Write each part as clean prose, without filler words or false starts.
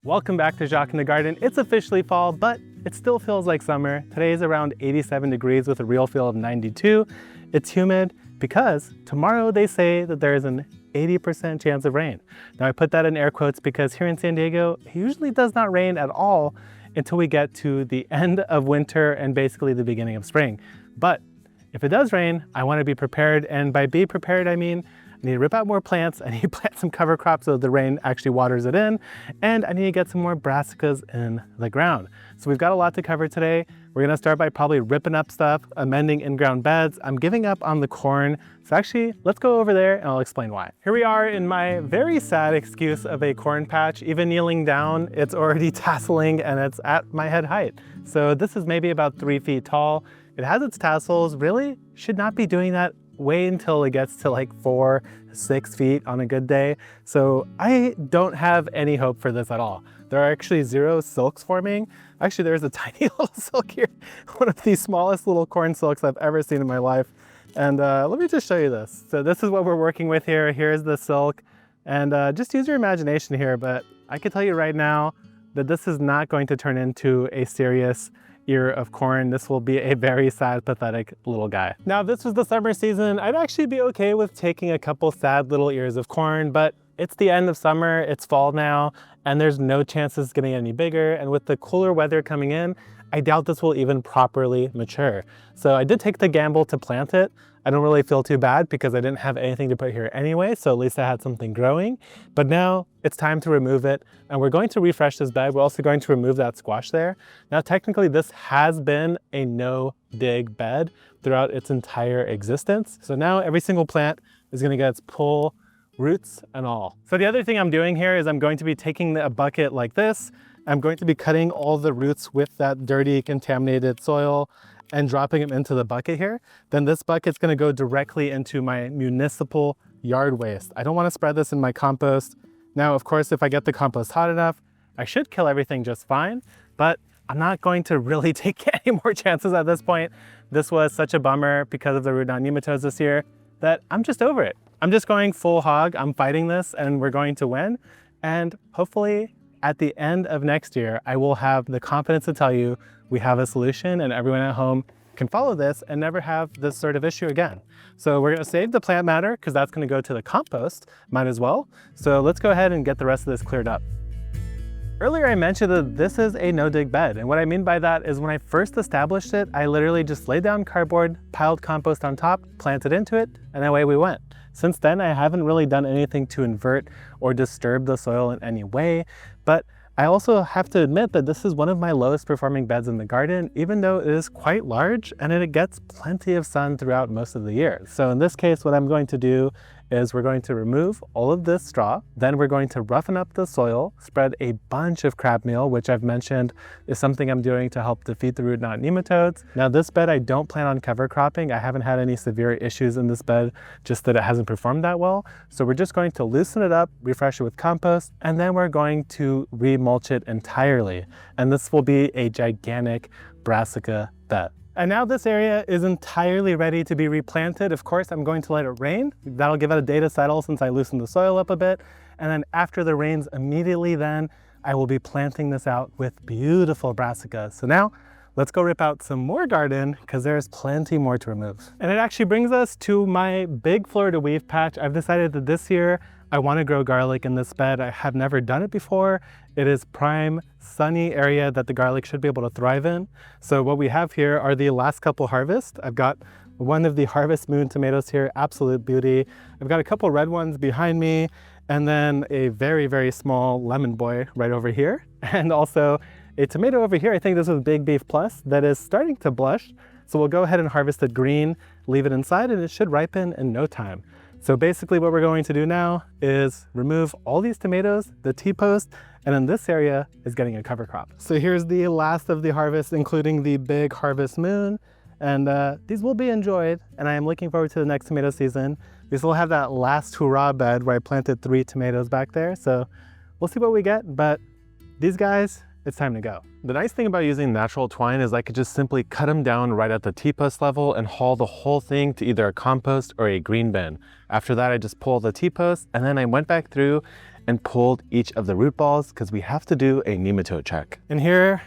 Welcome back to Jacques in the Garden. It's officially fall, but it still feels like summer. Today is around 87 degrees with a real feel of 92. It's humid because tomorrow they say that there is an 80% chance of rain. Now I put that in air quotes because here in San Diego, it usually does not rain at all until we get to the end of winter and basically the beginning of spring. But if it does rain, I want to be prepared. And by be prepared, I mean, I need to rip out more plants, I need to plant some cover crops so the rain actually waters it in, and I need to get some more brassicas in the ground. So we've got a lot to cover today. We're gonna start by probably ripping up stuff, amending in-ground beds. I'm giving up on the corn, so actually, let's go over there and I'll explain why. Here we are in my very sad excuse of a corn patch. Even kneeling down, it's already tasseling and it's at my head height. So this is maybe about 3 feet tall. It has its tassels, really should not be doing that. Wait until it gets to like 4 to 6 feet on a good day. So I don't have any hope for this at all. There are actually 0 silks forming. Actually, there's a tiny little silk here. One of the smallest little corn silks I've ever seen in my life. And let me just show you this. So this is what we're working with here. Here's the silk. And just use your imagination here, but I can tell you right now that this is not going to turn into a serious ear of corn. This will be a very sad, pathetic little guy. Now, if this was the summer season, I'd actually be okay with taking a couple sad little ears of corn, but it's the end of summer, it's fall now, and there's no chance it's getting any bigger. And with the cooler weather coming in, I doubt this will even properly mature. So I did take the gamble to plant it. I don't really feel too bad because I didn't have anything to put here anyway, so at least I had something growing. But now it's time to remove it, and we're going to refresh this bed. We're also going to remove that squash there. Now, technically, this has been a no-dig bed throughout its entire existence. So now every single plant is gonna get its full roots and all. So the other thing I'm doing here is I'm going to be taking a bucket like this. I'm going to be cutting all the roots with that dirty, contaminated soil and dropping them into the bucket here. Then this bucket's gonna go directly into my municipal yard waste. I don't wanna spread this in my compost. Now, of course, if I get the compost hot enough, I should kill everything just fine, but I'm not going to really take any more chances at this point. This was such a bummer because of the root knot nematodes this year that I'm just over it. I'm just going full hog. I'm fighting this and we're going to win. And hopefully at the end of next year, I will have the confidence to tell you we have a solution and everyone at home can follow this and never have this sort of issue again. So we're gonna save the plant matter because that's gonna go to the compost, might as well. So let's go ahead and get the rest of this cleared up. Earlier I mentioned that this is a no-dig bed, and what I mean by that is when I first established it, I literally just laid down cardboard, piled compost on top, planted into it, and away we went. Since then, I haven't really done anything to invert or disturb the soil in any way, but I also have to admit that this is one of my lowest performing beds in the garden, even though it is quite large and it gets plenty of sun throughout most of the year. So in this case, what I'm going to do is we're going to remove all of this straw. Then we're going to roughen up the soil, spread a bunch of crab meal, which I've mentioned is something I'm doing to help defeat the root knot nematodes. Now this bed, I don't plan on cover cropping. I haven't had any severe issues in this bed, just that it hasn't performed that well. So we're just going to loosen it up, refresh it with compost, and then we're going to remulch it entirely. And this will be a gigantic brassica bed. And now this area is entirely ready to be replanted. Of course, I'm going to let it rain. That'll give it a day to settle since I loosened the soil up a bit. And then after the rains, immediately then, I will be planting this out with beautiful brassicas. So now, let's go rip out some more garden because there's plenty more to remove. And it actually brings us to my big Florida weave patch. I've decided that this year, I want to grow garlic in this bed. I have never done it before. It is prime, sunny area that the garlic should be able to thrive in. So what we have here are the last couple harvests. I've got one of the Harvest Moon tomatoes here, absolute beauty. I've got a couple red ones behind me, and then a very, very small lemon boy right over here. And also a tomato over here, I think this is Big Beef Plus, that is starting to blush. So we'll go ahead and harvest it green, leave it inside, and it should ripen in no time. So basically what we're going to do now is remove all these tomatoes, the T-post, and then this area is getting a cover crop. So here's the last of the harvest, including the big Harvest Moon. And these will be enjoyed, and I am looking forward to the next tomato season. We still have that last hurrah bed where I planted 3 tomatoes back there, so we'll see what we get, but these guys, it's time to go. The nice thing about using natural twine is I could just simply cut them down right at the T-post level and haul the whole thing to either a compost or a green bin. After that, I just pull the T-post, and then I went back through and pulled each of the root balls because we have to do a nematode check. And here,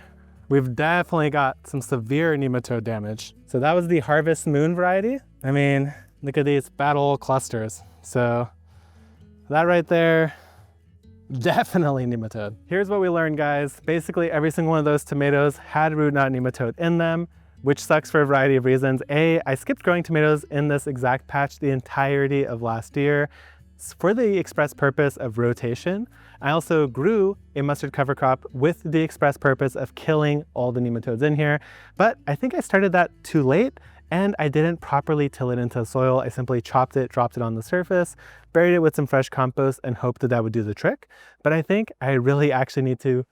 we've definitely got some severe nematode damage. So that was the Harvest Moon variety. I mean, look at these bad old clusters. So that right there, definitely nematode. Here's what we learned, guys. Basically, every single one of those tomatoes had root knot nematode in them, which sucks for a variety of reasons. I skipped growing tomatoes in this exact patch the entirety of last year for the express purpose of rotation. I also grew a mustard cover crop with the express purpose of killing all the nematodes in here, but I think I started that too late and I didn't properly till it into the soil. I simply chopped it, dropped it on the surface, buried it with some fresh compost and hoped that that would do the trick. But I think I really actually need to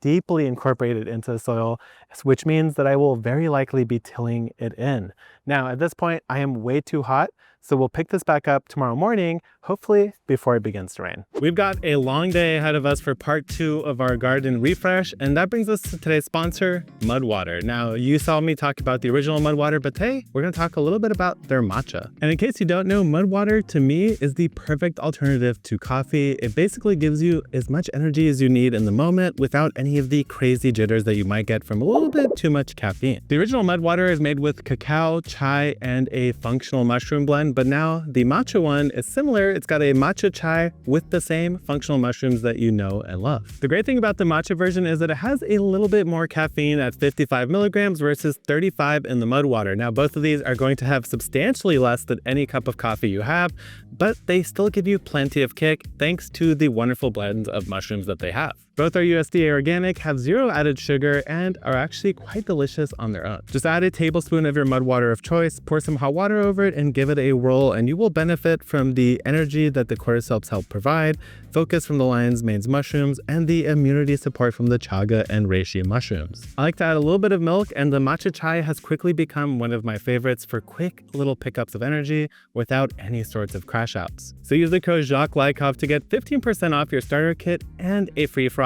deeply incorporate it into the soil, which means that I will very likely be tilling it in. Now, at this point, I am way too hot, so we'll pick this back up tomorrow morning, hopefully before it begins to rain. We've got a long day ahead of us for part 2 of our garden refresh, and that brings us to today's sponsor, Mudwater. Now, you saw me talk about the original Mudwater, but today we're gonna talk a little bit about their matcha. And in case you don't know, Mudwater to me is the perfect alternative to coffee. It basically gives you as much energy as you need in the moment without any of the crazy jitters that you might get from a little bit too much caffeine. The original Mudwater is made with cacao, chai, and a functional mushroom blend, but now the matcha one is similar. It's got a matcha chai with the same functional mushrooms that you know and love. The great thing about the matcha version is that it has a little bit more caffeine at 55 milligrams versus 35 in the Mudwater. Now, both of these are going to have substantially less than any cup of coffee you have, but they still give you plenty of kick thanks to the wonderful blends of mushrooms that they have. Both are USDA organic, have 0 added sugar, and are actually quite delicious on their own. Just add a tablespoon of your Mudwater of choice, pour some hot water over it, and give it a whirl, and you will benefit from the energy that the cordyceps help provide, focus from the lion's mane's mushrooms, and the immunity support from the chaga and reishi mushrooms. I like to add a little bit of milk, and the matcha chai has quickly become one of my favorites for quick little pickups of energy without any sorts of crash outs. So use the code Jacques to get 15% off your starter kit and a free frother.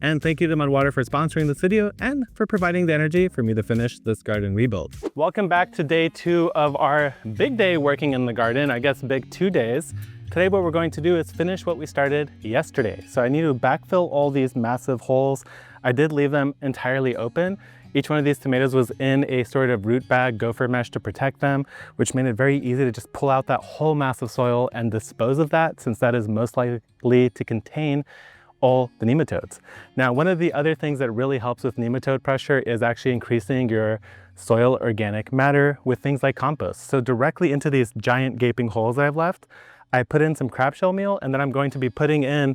And thank you to Mudwater for sponsoring this video and for providing the energy for me to finish this garden rebuild. Welcome back to day 2 of our big day working in the garden. I guess big 2 days. Today what we're going to do is finish what we started yesterday. So I need to backfill all these massive holes. I did leave them entirely open. Each one of these tomatoes was in a sort of root bag gopher mesh to protect them, which made it very easy to just pull out that whole mass of soil and dispose of that, since that is most likely to contain all the nematodes. Now, one of the other things that really helps with nematode pressure is actually increasing your soil organic matter with things like compost. So directly into these giant gaping holes I've left, I put in some crab shell meal, and then I'm going to be putting in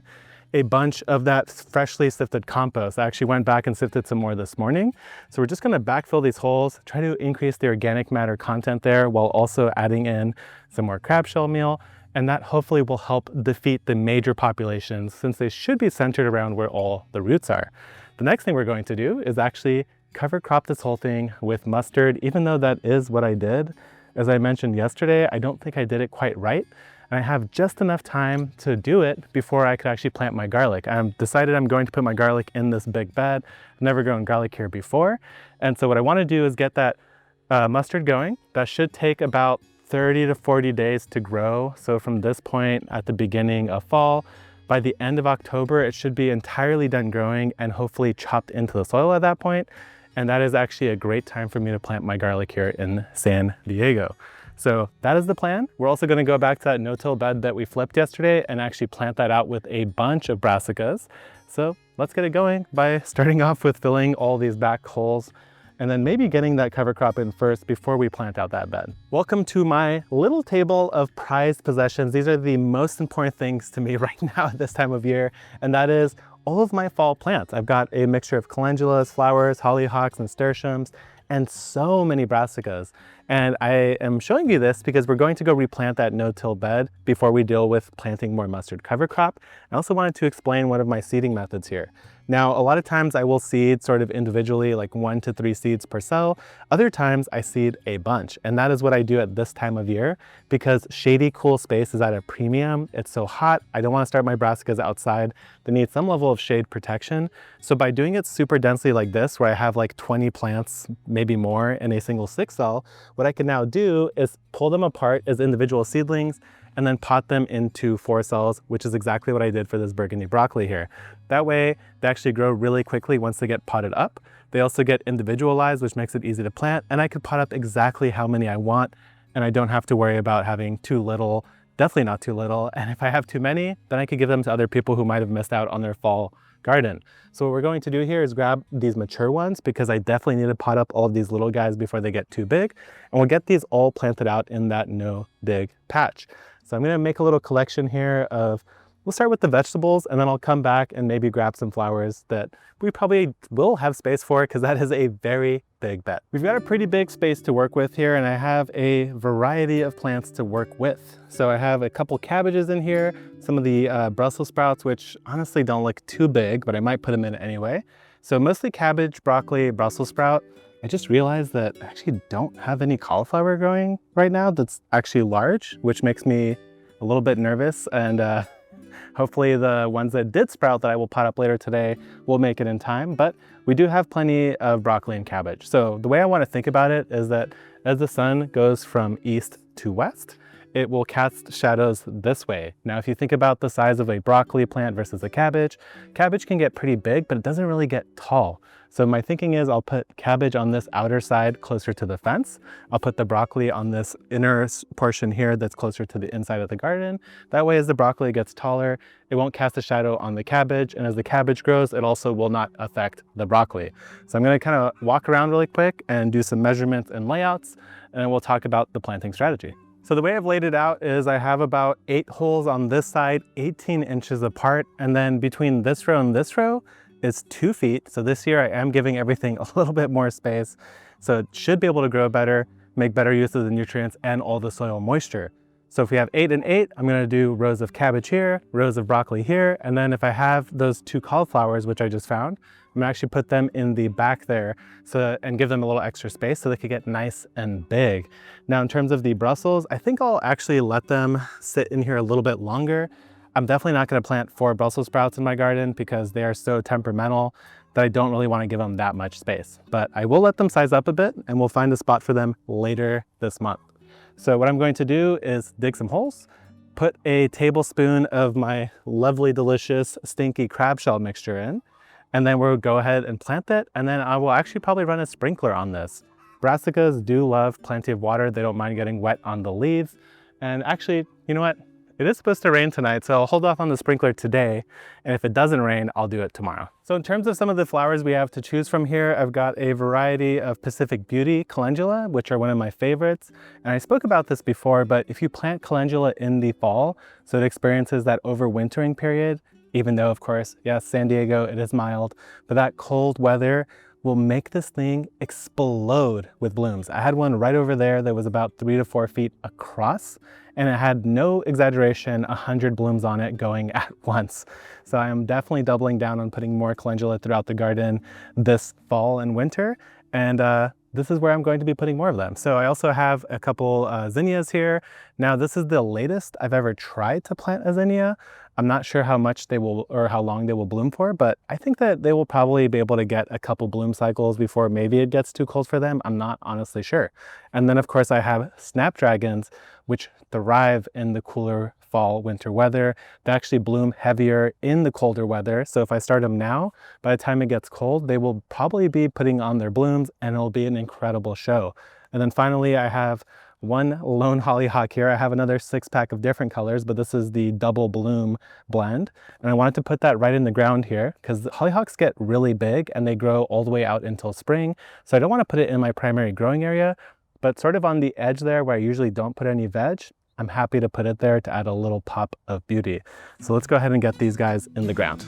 a bunch of that freshly sifted compost. I actually went back and sifted some more this morning. So we're just gonna backfill these holes, try to increase the organic matter content there while also adding in some more crab shell meal. And that hopefully will help defeat the major populations, since they should be centered around where all the roots are. The next thing we're going to do is actually cover crop this whole thing with mustard, even though that is what I did. As I mentioned yesterday, I don't think I did it quite right. And I have just enough time to do it before I could actually plant my garlic. I've decided I'm going to put my garlic in this big bed. I've never grown garlic here before. And so what I want to do is get that mustard going. That should take about 30 to 40 days to grow. So from this point at the beginning of fall, by the end of October, it should be entirely done growing and hopefully chopped into the soil at that point. And that is actually a great time for me to plant my garlic here in San Diego. So that is the plan. We're also going to go back to that no-till bed that we flipped yesterday and actually plant that out with a bunch of brassicas. So let's get it going by starting off with filling all these back holes and then maybe getting that cover crop in first before we plant out that bed. Welcome to my little table of prized possessions. These are the most important things to me right now at this time of year, and that is all of my fall plants. I've got a mixture of calendulas, flowers, hollyhocks, nasturtiums, and so many brassicas. And I am showing you this because we're going to go replant that no-till bed before we deal with planting more mustard cover crop. I also wanted to explain one of my seeding methods here. Now, a lot of times I will seed sort of individually, like 1 to 3 seeds per cell. Other times I seed a bunch, and that is what I do at this time of year because shady, cool space is at a premium. It's so hot. I don't want to start my brassicas outside. They need some level of shade protection. So by doing it super densely like this, where I have like 20 plants, maybe more in a single 6 cell, what I can now do is pull them apart as individual seedlings and then pot them into 4 cells, which is exactly what I did for this burgundy broccoli here. That way, they actually grow really quickly once they get potted up. They also get individualized, which makes it easy to plant, and I could pot up exactly how many I want, and I don't have to worry about having too little, definitely not too little, and if I have too many, then I could give them to other people who might have missed out on their fall garden. So what we're going to do here is grab these mature ones because I definitely need to pot up all of these little guys before they get too big, and we'll get these all planted out in that no dig patch. So I'm gonna make a little collection here of, we'll start with the vegetables, and then I'll come back and maybe grab some flowers that we probably will have space for because that is a very big bet. We've got a pretty big space to work with here, and I have a variety of plants to work with. So I have a couple cabbages in here, some of the Brussels sprouts, which honestly don't look too big, but I might put them in anyway. So mostly cabbage, broccoli, Brussels sprout. I just realized that I actually don't have any cauliflower growing right now that's actually large, which makes me a little bit nervous, and hopefully the ones that did sprout that I will pot up later today will make it in time, but we do have plenty of broccoli and cabbage. So the way I want to think about it is that as the sun goes from east to west, it will cast shadows this way. Now, if you think about the size of a broccoli plant versus a cabbage, cabbage can get pretty big, but it doesn't really get tall. So my thinking is I'll put cabbage on this outer side closer to the fence. I'll put the broccoli on this inner portion here that's closer to the inside of the garden. That way, as the broccoli gets taller, it won't cast a shadow on the cabbage. And as the cabbage grows, it also will not affect the broccoli. So I'm gonna kind of walk around really quick and do some measurements and layouts, and then we'll talk about the planting strategy. So the way I've laid it out is I have about 8 holes on this side, 18 inches apart, and then between this row and this row is 2 feet. So this year I am giving everything a little bit more space. So it should be able to grow better, make better use of the nutrients and all the soil moisture. So if we have 8 and 8, I'm gonna do rows of cabbage here, rows of broccoli here, and then if I have those 2 cauliflowers, which I just found, I'm gonna actually put them in the back there and give them a little extra space so they could get nice and big. Now in terms of the Brussels, I think I'll actually let them sit in here a little bit longer. I'm definitely not gonna plant 4 Brussels sprouts in my garden because they are so temperamental that I don't really wanna give them that much space. But I will let them size up a bit and we'll find a spot for them later this month. So what I'm going to do is dig some holes, put a tablespoon of my lovely, delicious, stinky crab shell mixture in, and then we'll go ahead and plant it. And then I will actually probably run a sprinkler on this. Brassicas do love plenty of water. They don't mind getting wet on the leaves. And actually, you know what? It is supposed to rain tonight, so I'll hold off on the sprinkler today, and if it doesn't rain, I'll do it tomorrow. So in terms of some of the flowers we have to choose from here, I've got a variety of Pacific Beauty calendula, which are one of my favorites. And I spoke about this before, but if you plant calendula in the fall, so it experiences that overwintering period, even though, of course, yes, San Diego, it is mild, but that cold weather will make this thing explode with blooms. I had one right over there that was about 3 to 4 feet across, and it had, no exaggeration, 100 blooms on it going at once. So I am definitely doubling down on putting more calendula throughout the garden this fall and winter, and this is where I'm going to be putting more of them. So I also have a couple zinnias here. Now this is the latest I've ever tried to plant a zinnia. I'm not sure how much they will, or how long they will bloom for, but I think that they will probably be able to get a couple bloom cycles before maybe it gets too cold for them. I'm not honestly sure. And then of course I have snapdragons, which thrive in the cooler fall, winter weather. They actually bloom heavier in the colder weather. So if I start them now, by the time it gets cold, they will probably be putting on their blooms and it'll be an incredible show. And then finally, I have one lone hollyhock here. I have another 6-pack of different colors, but this is the double bloom blend. And I wanted to put that right in the ground here because hollyhocks get really big and they grow all the way out until spring. So I don't want to put it in my primary growing area, but sort of on the edge there where I usually don't put any veg, I'm happy to put it there to add a little pop of beauty. So let's go ahead and get these guys in the ground.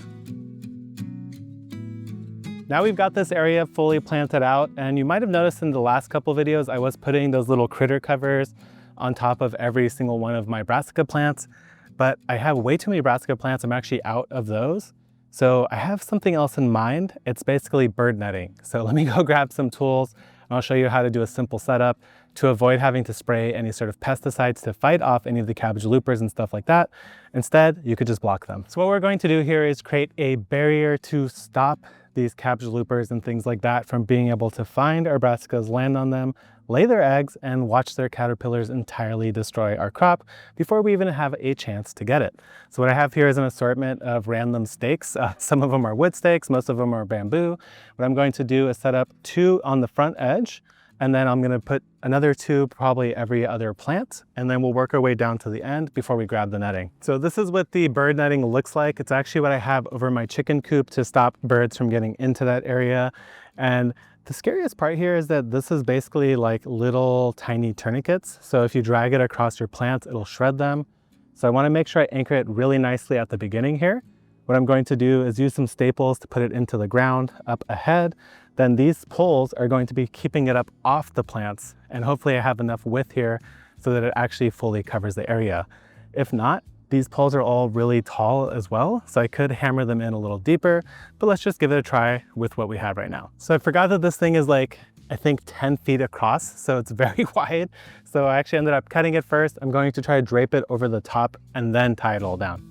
Now we've got this area fully planted out, and you might have noticed in the last couple videos I was putting those little critter covers on top of every single one of my brassica plants, but I have way too many brassica plants. I'm actually out of those. So I have something else in mind. It's basically bird netting. So let me go grab some tools and I'll show you how to do a simple setup to avoid having to spray any sort of pesticides to fight off any of the cabbage loopers and stuff like that. Instead, you could just block them. So what we're going to do here is create a barrier to stop these cabbage loopers and things like that from being able to find our brassicas, land on them, lay their eggs, and watch their caterpillars entirely destroy our crop before we even have a chance to get it. So what I have here is an assortment of random stakes. Some of them are wood stakes, most of them are bamboo. What I'm going to do is set up 2 on the front edge, and then I'm gonna put another 2 probably every other plant, and then we'll work our way down to the end before we grab the netting. So this is what the bird netting looks like. It's actually what I have over my chicken coop to stop birds from getting into that area. And the scariest part here is that this is basically like little tiny tourniquets. So if you drag it across your plants, it'll shred them. So I wanna make sure I anchor it really nicely at the beginning here. What I'm going to do is use some staples to put it into the ground up ahead. Then these poles are going to be keeping it up off the plants, and hopefully I have enough width here so that it actually fully covers the area. If not, these poles are all really tall as well, so I could hammer them in a little deeper, but let's just give it a try with what we have right now. So I forgot that this thing is like, I think 10 feet across, so it's very wide. So I actually ended up cutting it first. I'm going to try to drape it over the top and then tie it all down.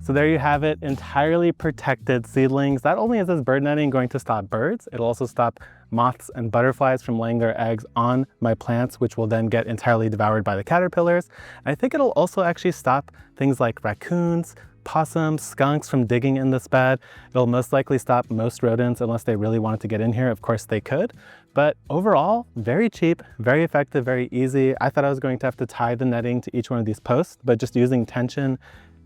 So there you have it, entirely protected seedlings. Not only is this bird netting going to stop birds, it'll also stop moths and butterflies from laying their eggs on my plants, which will then get entirely devoured by the caterpillars. And I think it'll also actually stop things like raccoons, possums, skunks from digging in this bed. It'll most likely stop most rodents unless they really wanted to get in here. Of course they could, but overall, very cheap, very effective, very easy. I thought I was going to have to tie the netting to each one of these posts, but just using tension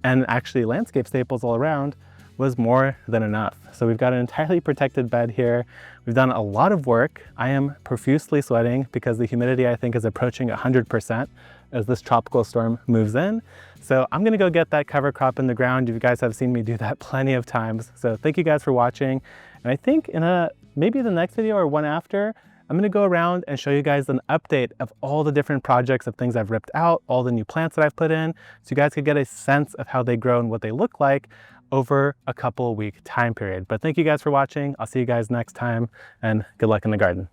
and actually landscape staples all around was more than enough. So we've got an entirely protected bed here. We've done a lot of work. I am profusely sweating because the humidity I think is approaching 100% as this tropical storm moves in. So I'm gonna go get that cover crop in the ground. You guys have seen me do that plenty of times. So thank you guys for watching. And I think in maybe the next video or one after, I'm gonna go around and show you guys an update of all the different projects of things I've ripped out, all the new plants that I've put in, so you guys could get a sense of how they grow and what they look like over a couple week time period. But thank you guys for watching. I'll see you guys next time, and good luck in the garden.